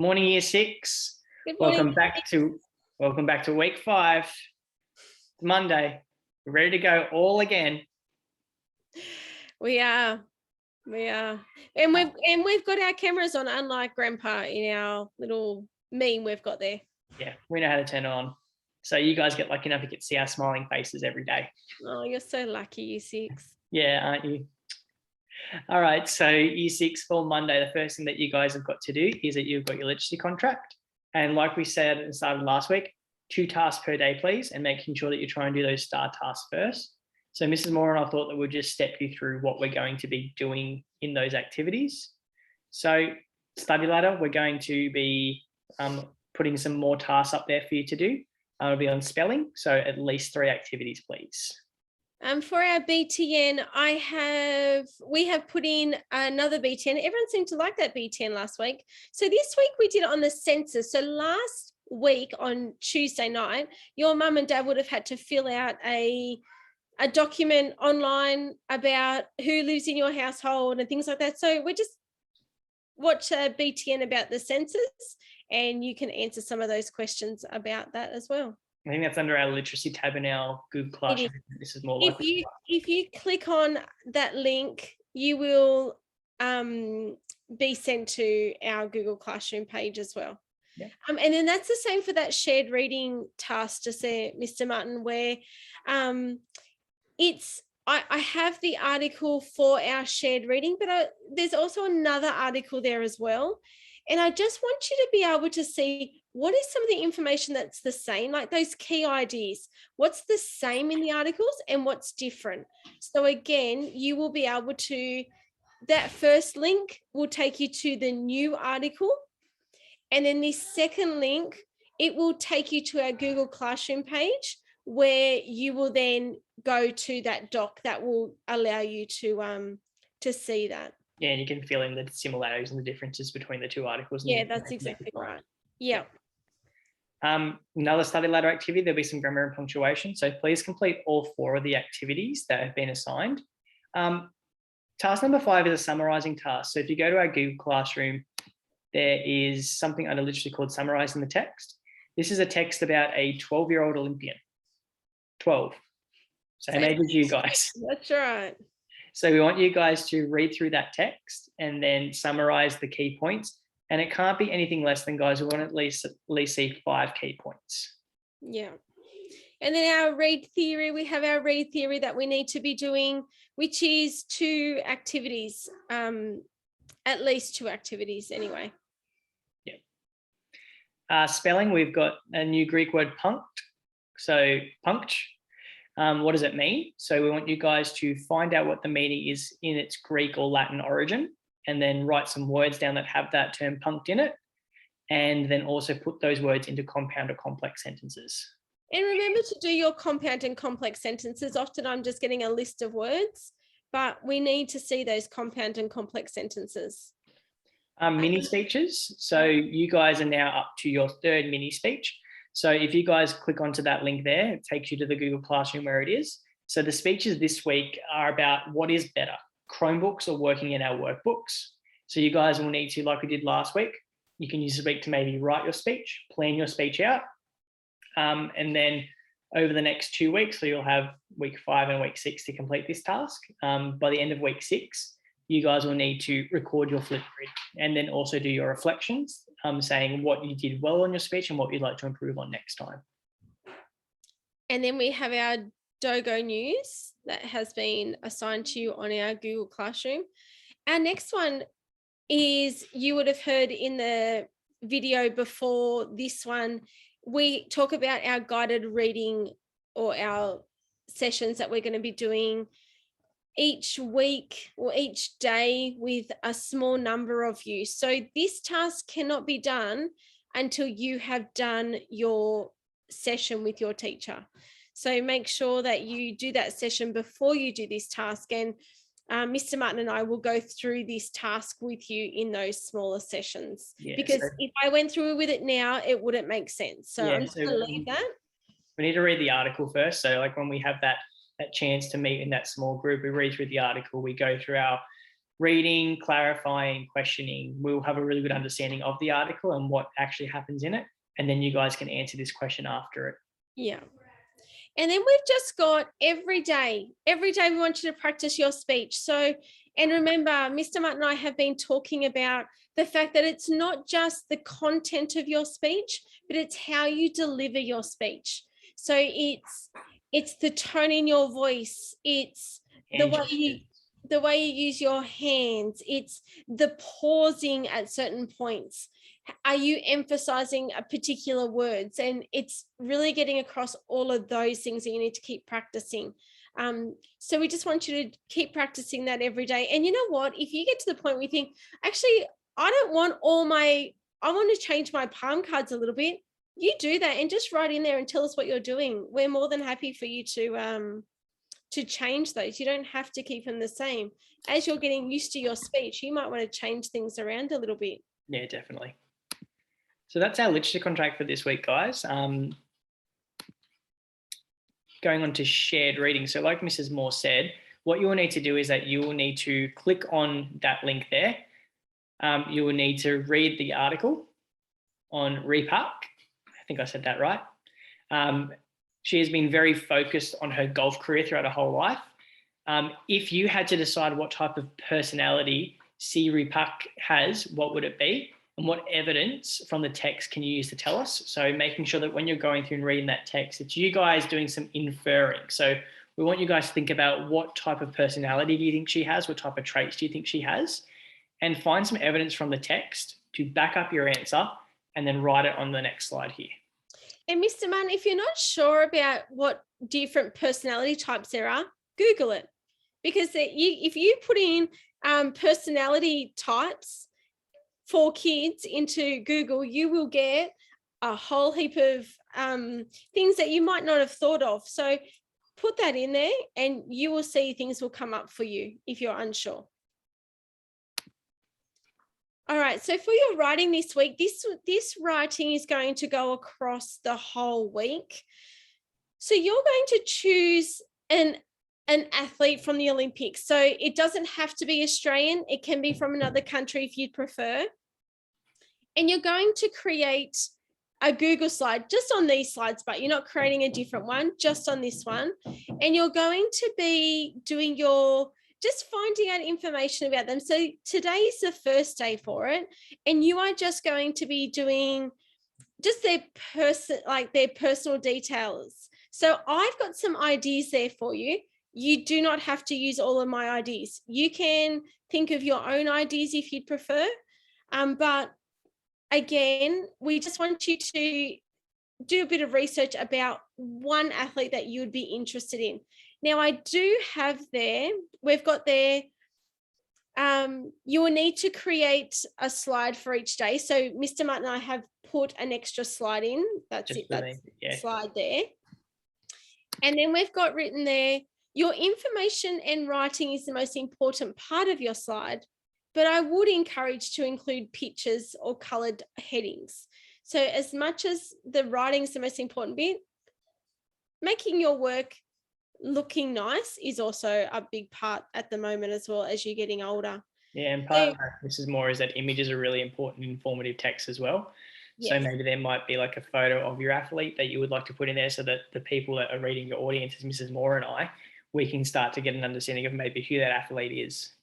Morning, Year 6. Good morning. Welcome back to week 5. Monday. We're ready to go all again. We are. And we've got our cameras on, unlike Grandpa in our little meme we've got there. Yeah, we know how to turn it on. So you guys get lucky enough to get to see our smiling faces every day. Oh, you're so lucky, Year 6. Yeah, aren't you? All right, so Year 6 for Monday, the first thing that you guys have got to do is that you've got your literacy contract. And like we said at the start of last week, 2 tasks per day, please, and making sure that you try and do those star tasks first. So Mrs. Moore and I thought that we'll just step you through what we're going to be doing in those activities. So study ladder, we're going to be putting some more tasks up there for you to do. It'll be on spelling, so at least 3 activities, please. For our BTN, we have put in another BTN. Everyone seemed to like that BTN last week. So this week we did it on the census. So last week on Tuesday night, your mum and dad would have had to fill out a document online about who lives in your household and things like that. So we just watch a BTN about the census, and you can answer some of those questions about that as well. I think that's under our literacy tab in our Google Classroom. This is more likely. If you click on that link, you will be sent to our Google Classroom page as well. Yeah. And then that's the same for that shared reading task, just there, Mr. Martin, where I have the article for our shared reading, but there's also another article there as well. And I just want you to be able to see what is some of the information that's the same, like those key ideas. What's the same in the articles and what's different? So again, you will be able to, that first link will take you to the new article. And then this second link, it will take you to our Google Classroom page, where you will then go to that doc that will allow you to see that. Yeah, and you can fill in the similarities and the differences between the 2 articles. Yeah, that's exactly right. Yeah. Another study ladder activity, there'll be some grammar and punctuation. So please complete all 4 of the activities that have been assigned. Task number 5 is a summarising task. So if you go to our Google Classroom, there is something under literacy called summarising the text. This is a text about a 12-year-old Olympian. 12. Same age as you guys. That's right. So we want you guys to read through that text and then summarize the key points. And it can't be anything less than, guys, we want at least see 5 key points. Yeah. And then our read theory, we have our read theory that we need to be doing, which is 2 activities, at least 2 activities anyway. Yeah. Spelling, we've got a new Greek word, punct. So punct. What does it mean? So we want you guys to find out what the meaning is in its Greek or Latin origin, and then write some words down that have that term punct in it, and then also put those words into compound or complex sentences. And remember to do your compound and complex sentences. Often I'm just getting a list of words, but we need to see those compound and complex sentences. Mini speeches. So you guys are now up to your 3rd mini speech. So if you guys click onto that link there, it takes you to the Google Classroom where it is. So the speeches this week are about what is better, Chromebooks or working in our workbooks. So you guys will need to, like we did last week, you can use this week to maybe write your speech, plan your speech out. And then over the next 2 weeks, so you'll have week 5 and week 6 to complete this task. By the end of week 6, you guys will need to record your Flipgrid and then also do your reflections, saying what you did well on your speech and what you'd like to improve on next time. And then we have our Dogo News that has been assigned to you on our Google Classroom. Our next one is, you would have heard in the video before this one, we talk about our guided reading or our sessions that we're going to be doing each week or each day with a small number of you. So this task cannot be done until you have done your session with your teacher. So make sure that you do that session before you do this task. And Mr. Martin and I will go through this task with you in those smaller sessions. Yeah, because if I went through with it now, it wouldn't make sense. So I'm just going to leave that. We need to read the article first. So like when we have that chance to meet in that small group, we read through the article, we go through our reading, clarifying, questioning, we'll have a really good understanding of the article and what actually happens in it. And then you guys can answer this question after it. Yeah. And then we've just got every day we want you to practice your speech. So, and remember, Mr. Mutt and I have been talking about the fact that it's not just the content of your speech, but it's how you deliver your speech. So it's the tone in your voice. It's the way you use your hands. It's the pausing at certain points. Are you emphasizing a particular words? And it's really getting across all of those things that you need to keep practicing. So we just want you to keep practicing that every day. And you know what? If you get to the point where you think, actually, I want to change my palm cards a little bit, you do that and just write in there and tell us what you're doing. We're more than happy for you to change those. You don't have to keep them the same. As you're getting used to your speech, you might want to change things around a little bit. Yeah, definitely. So that's our literature contract for this week, guys. Going on to shared reading. So like Mrs. Moore said, what you will need to do is that you will need to click on that link there. You will need to read the article on Repark. I think I said that right. She has been very focused on her golf career throughout her whole life. If you had to decide what type of personality C. Repark has, what would it be? And what evidence from the text can you use to tell us? So making sure that when you're going through and reading that text, it's you guys doing some inferring. So we want you guys to think about what type of personality do you think she has? What type of traits do you think she has? And find some evidence from the text to back up your answer and then write it on the next slide here. And Mr. Mann, if you're not sure about what different personality types there are, Google it. Because if you put in personality types for kids into Google, you will get a whole heap of things that you might not have thought of. So put that in there and you will see things will come up for you if you're unsure. All right, so for your writing this week, this writing is going to go across the whole week. So you're going to choose an athlete from the Olympics. So it doesn't have to be Australian. It can be from another country if you'd prefer. And you're going to create a Google slide just on these slides, but you're not creating a different one, just on this one. And you're going to be doing just finding out information about them. So today is the first day for it. And you are just going to be doing just their personal details. So I've got some ideas there for you. You do not have to use all of my ideas. You can think of your own ideas if you'd prefer. But again, we just want you to do a bit of research about one athlete that you would be interested in. Now, I do have we've got there, you will need to create a slide for each day. So Mr. Mutt and I have put an extra slide in. That's it, that's slide there. And then we've got written there, your information and writing is the most important part of your slide, but I would encourage to include pictures or coloured headings. So as much as the writing is the most important bit, making your work looking nice is also a big part at the moment as well as you're getting older. Yeah, and part of that, Mrs. Moore, is that images are really important in informative text as well. Yes. So maybe there might be like a photo of your athlete that you would like to put in there so that the people that are reading your audience, as Mrs. Moore and I, we can start to get an understanding of maybe who that athlete is.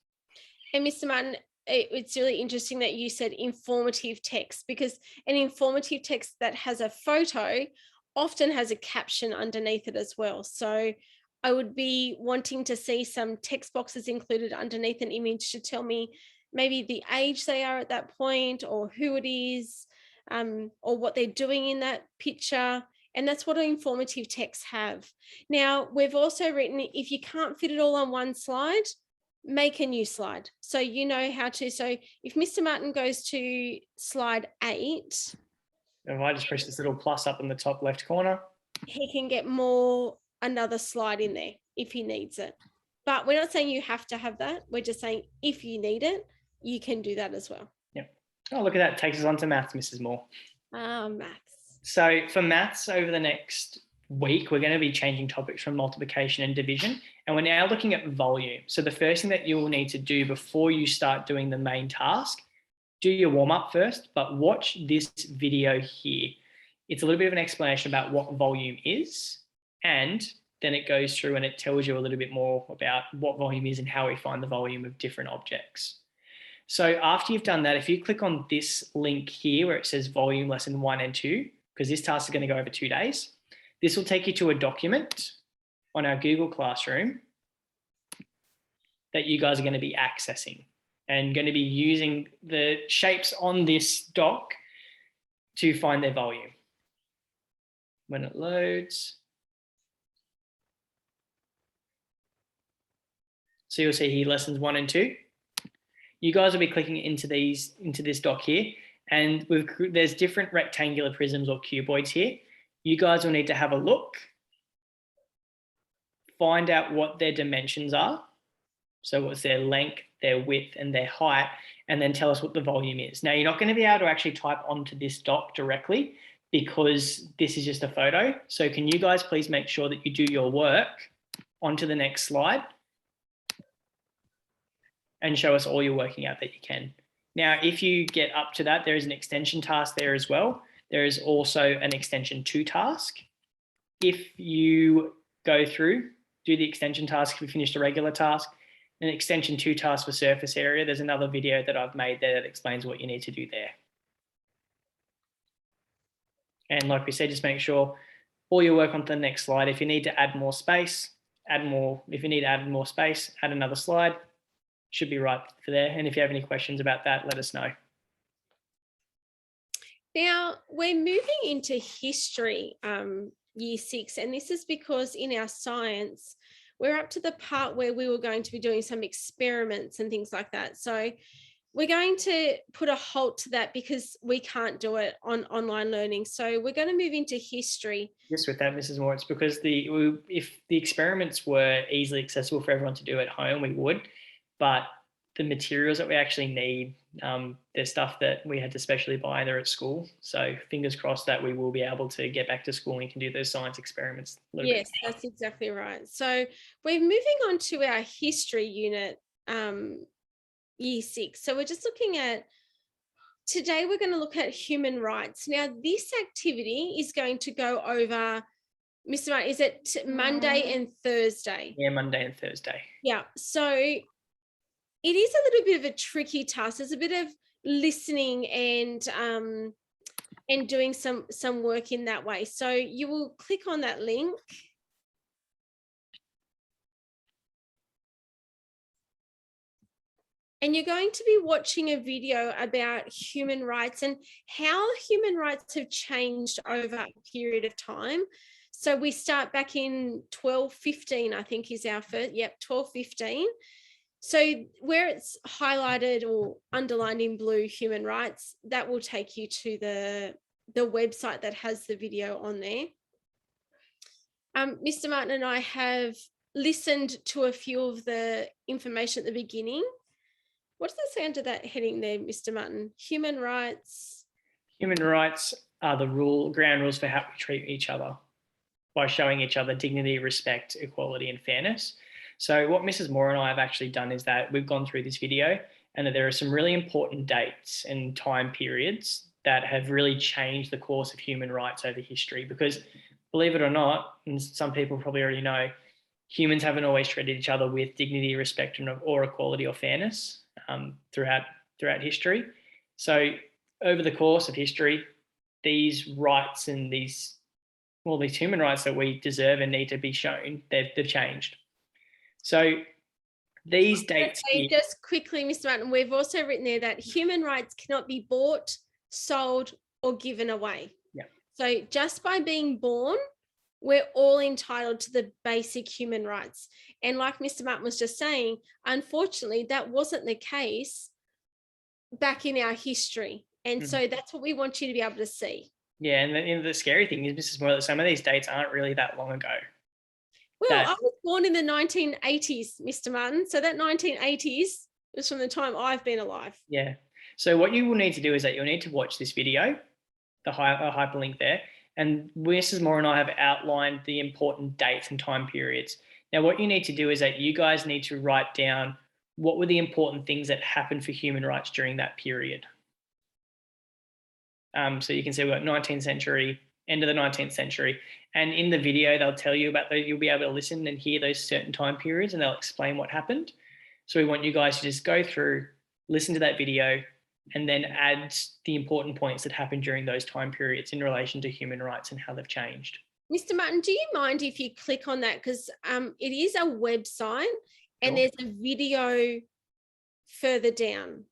And Mr. Martin, it's really interesting that you said informative text, because an informative text that has a photo often has a caption underneath it as well. So I would be wanting to see some text boxes included underneath an image to tell me maybe the age they are at that point, or who it is, or what they're doing in that picture. And that's what informative texts have. Now, we've also written, if you can't fit it all on one slide, make a new slide. So you know how to. So if Mr. Martin goes to slide 8. If I just press this little plus up in the top left corner, he can get another slide in there if he needs it. But we're not saying you have to have that. We're just saying if you need it, you can do that as well. Yep. Oh, look at that. Takes us on to maths, Mrs. Moore. Maths. So for maths over the next week, we're going to be changing topics from multiplication and division, And we're now looking at volume. So the first thing that you'll need to do before you start doing the main task, do your warm up first, but watch this video here. It's a little bit of an explanation about what volume is, and then it goes through and it tells you a little bit more about what volume is and how we find the volume of different objects. So after you've done that, if you click on this link here where it says volume lesson 1 and 2, because this task is going to go over 2 days, this will take you to a document on our Google Classroom that you guys are going to be accessing and going to be using the shapes on this doc to find their volume. When it loads. So you'll see here lessons 1 and 2. You guys will be clicking into this doc here, and there's different rectangular prisms or cuboids here. You guys will need to have a look, find out what their dimensions are. So what's their length, their width, and their height, and then tell us what the volume is. Now, you're not going to be able to actually type onto this doc directly because this is just a photo. So can you guys please make sure that you do your work onto the next slide and show us all your working out that you can. Now, if you get up to that, there is an extension task there as well. There is also an extension 2 task. If you go through, do the extension task, if you finish the regular task, an extension 2 task for surface area, there's another video that I've made there that explains what you need to do there. And like we said, just make sure all your work onto the next slide. If you need to add more space, add more. If you need to add more space, add another slide. Should be right for there. And if you have any questions about that, let us know. Now, we're moving into history, year 6, and this is because in our science, we're up to the part where we were going to be doing some experiments and things like that. So we're going to put a halt to that because we can't do it on online learning. So we're going to move into history. Just with that, Mrs. Moore, it's because if the experiments were easily accessible for everyone to do at home, we would. But the materials that we actually need, there's stuff that we had to specially buy there at school. So fingers crossed that we will be able to get back to school and can do those science experiments a little bit. Yes, that's exactly right. So we're moving on to our history unit, year 6. So we're just looking at, today we're going to look at human rights. Now this activity is going to go over, Mr. Martin, is it Monday and Thursday? Yeah, Monday and Thursday. Yeah, so it is a little bit of a tricky task. There's a bit of listening and doing some work in that way. So you will click on that link. And you're going to be watching a video about human rights and how human rights have changed over a period of time. So we start back in 1215, I think is our first, 1215. So where it's highlighted or underlined in blue, human rights, that will take you to the website that has the video on there. Mr. Martin and I have listened to a few of the information at the beginning. What does it say under that heading there, Mr. Martin? Human rights. Human rights are the ground rules for how we treat each other by showing each other dignity, respect, equality, and fairness. So what Mrs. Moore and I have actually done is that we've gone through this video and that there are some really important dates and time periods that have really changed the course of human rights over history, because believe it or not, and some people probably already know, humans haven't always treated each other with dignity, respect, or equality or fairness throughout history. So over the course of history, these rights and these human rights that we deserve and need to be shown, they've changed. So these dates. Just quickly, Mr. Martin, we've also written there that human rights cannot be bought, sold, or given away. Yeah. So just by being born, we're all entitled to the basic human rights. And like Mr. Martin was just saying, unfortunately, that wasn't the case back in our history. And so that's what we want you to be able to see. Yeah, and the scary thing is, Mrs. Moore, that some of these dates aren't really that long ago. Well, I was born in the 1980s, Mr. Martin. So that 1980s was from the time I've been alive. Yeah. So what you will need to do is that you'll need to watch this video, the hyperlink there. And Mrs. Moore and I have outlined the important dates and time periods. Now, what you need to do is that you guys need to write down what were the important things that happened for human rights during that period. So you can see we've got 19th century, end of the 19th century. And in the video, they'll tell you about those, you'll be able to listen and hear those certain time periods and they'll explain what happened. So we want you guys to just go through, listen to that video, and then add the important points that happened during those time periods in relation to human rights and how they've changed. Mr. Martin, do you mind if you click on that? Because it is a website and Sure. there's a video further down.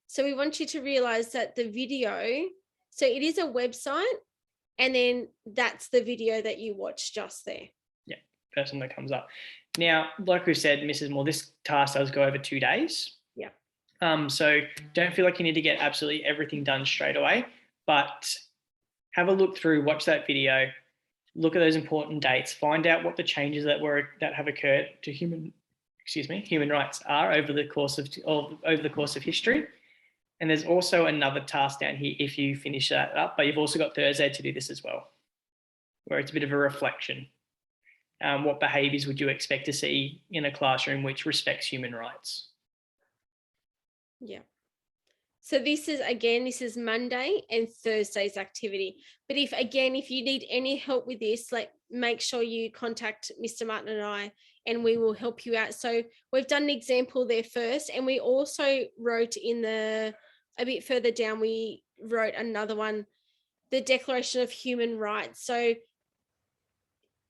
So we want you to realize that the video, so it is a website and then that's the video that you watch just there. Yeah, first one that comes up. Now, like we said, Mrs. Moore, this task does go over 2 days. Yeah. So don't feel like you need to get absolutely everything done straight away, but have a look through, watch that video, look at those important dates, find out what the changes that have occurred to human rights are over the course of history. And there's also another task down here if you finish that up, but you've also got Thursday to do this as well, where it's a bit of a reflection. What behaviours would you expect to see in a classroom which respects human rights? Yeah. So this is Monday and Thursday's activity. But if you need any help with this, make sure you contact Mr. Martin and I, and we will help you out. So we've done an example there first, and we also wrote a bit further down, we wrote another one, the Declaration of Human Rights. So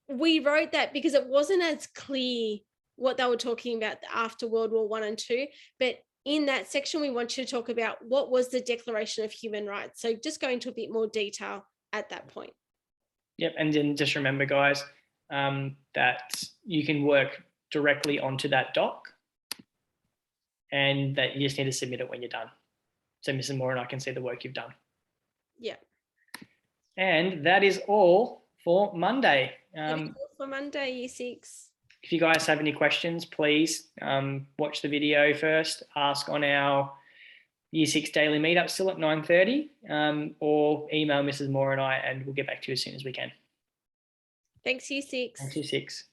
we wrote that because it wasn't as clear what they were talking about after World War I and II, but in that section, we want you to talk about what was the Declaration of Human Rights. So just go into a bit more detail at that point. Yep, and then just remember, guys, that you can work directly onto that doc and that you just need to submit it when you're done. So Mrs. Moore and I can see the work you've done. Yeah. And that is all for Monday. That is all for Monday, Year 6. If you guys have any questions, please watch the video first, ask on our Year 6 daily meetup still at 9:30, or email Mrs. Moore and I, and we'll get back to you as soon as we can. Thanks, Year 6. Thanks, Year 6.